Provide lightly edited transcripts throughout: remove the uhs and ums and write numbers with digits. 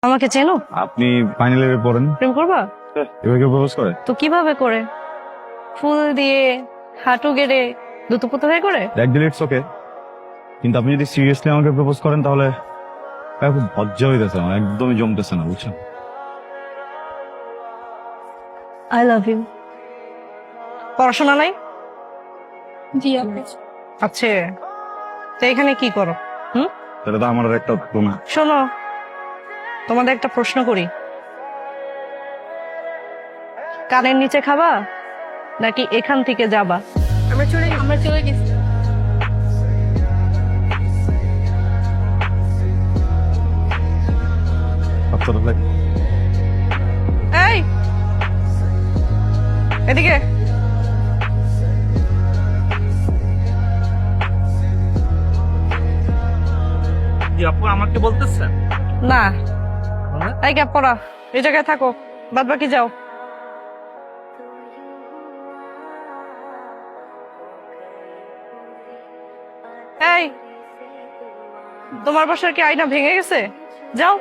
আমাকে চেনো? আপনি ফাইনাল ইয়ারে পড়েন, প্রেম করবা? এবার কেউ প্রপোজ করে? তো কিভাবে করে? ফুল দিয়ে, হাঁটু গেড়ে, দুটো হয়ে করে? এক দিলে ইটস ওকে, কিন্তু আপনি যদি সিরিয়াসলি আমাকে প্রপোজ করেন তাহলে খুব লজ্জা হইতেছে, আমার একদমই জমতেছে না, বুঝছেন? I love you. পড়াশোনা নাই? জি আপু। আচ্ছা, তো এখানে কি করো? তাহলে তো আমার আর একটা থাকলো না। শোনো, তোমাদের একটা প্রশ্ন করি, কানের নিচে খাবা নাকি এখান থেকে যাবা? আমরা চলে গেছি। আচ্ছা তাহলে এই এদিকে। জি আপু আমাকে বলতেছেন? না, এই গ্যাপ পড়া, এই জায়গায় থাকো, বাদ বাকি যাও। এই, তোমার বাসার কি আয়না ভেঙে গেছে? যাও।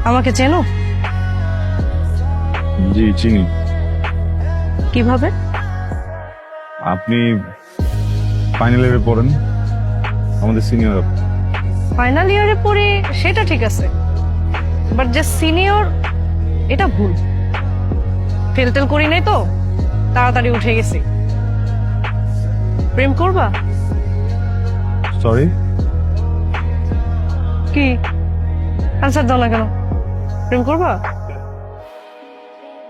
আমাকে চেনো? জি চিনি। কিভাবে? আপনি ফাইনাল ইয়ারে পড়েন, আমাদের সিনিয়র। ফাইনাল ইয়ারে পড়ি সেটা ঠিক আছে, বাট যে সিনিয়র এটা ভুল। ফেল টেল করি নাই তো, তাড়াতাড়ি উঠে গেছি। প্রেম করবা? সরি, কি আনসার দাও না কেন? প্রেম করবা?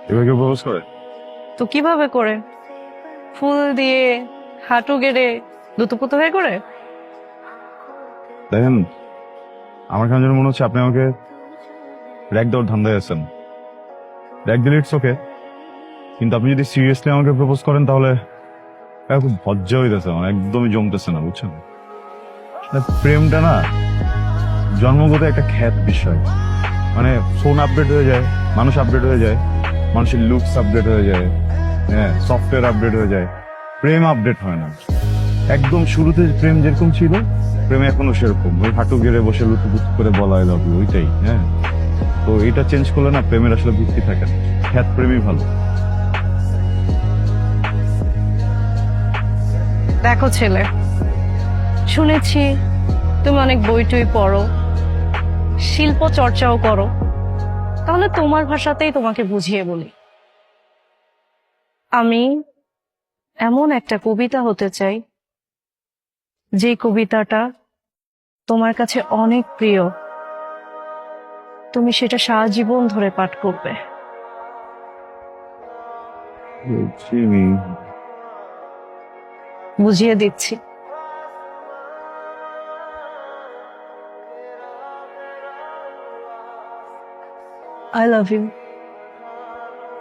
এবার কেউ প্রপোজ করে? তো কিভাবে করে? ফুল দিয়ে, হাঁটু গেড়ে, দুটো হয়ে করে? দেখেন, আমার কেন যেন মনে হচ্ছে আপনি আমাকে র্যাক দেওয়ার ধান্দায় আছেন। র্যাক দিলে ইটস ওকে, কিন্তু আপনি যদি সিরিয়াসলি আমাকে প্রপোজ করেন তাহলে খুব লজ্জা হইতেছে, আমার একদমই জমতেছে না, বুঝছেন? প্রেমটা না জন্মগত একটা খ্যাত বিষয়। মানে ফোন আপডেট হয়ে যায়, মানুষ আপডেট হয়ে যায়, মানুষের লুকস আপডেট হয়ে যায়, হ্যাঁ সফটওয়্যার আপডেট হয়ে যায়, প্রেম আপডেট হয় না। একদম শুরুতে প্রেম যেরকম ছিল, প্রেম এখনো সেরকম, ওই হাঁটু গেড়ে বসে লুতুপুতু করে বলা হয় লাভ ইউ, ওইটাই। হ্যাঁ, তো এটা চেঞ্জ করলে না প্রেমের আসলে ভিত্তি থাকে না। খ্যাত প্রেমই ভালো। দেখো ছেলে, শুনেছি তুমি অনেক বই টই পড়ো, শিল্প চর্চাও করো, তাহলে তোমার ভাষাতেই তোমাকে বুঝিয়ে বলি। আমি এমন একটা কবিতা হতে চাই যে কবিতাটা তোমার কাছে অনেক প্রিয়, তুমি সেটা সারা জীবন ধরে পাঠ করবে। চিনি। বুঝিয়ে দিচ্ছি। I love you.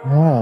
হ্যাঁ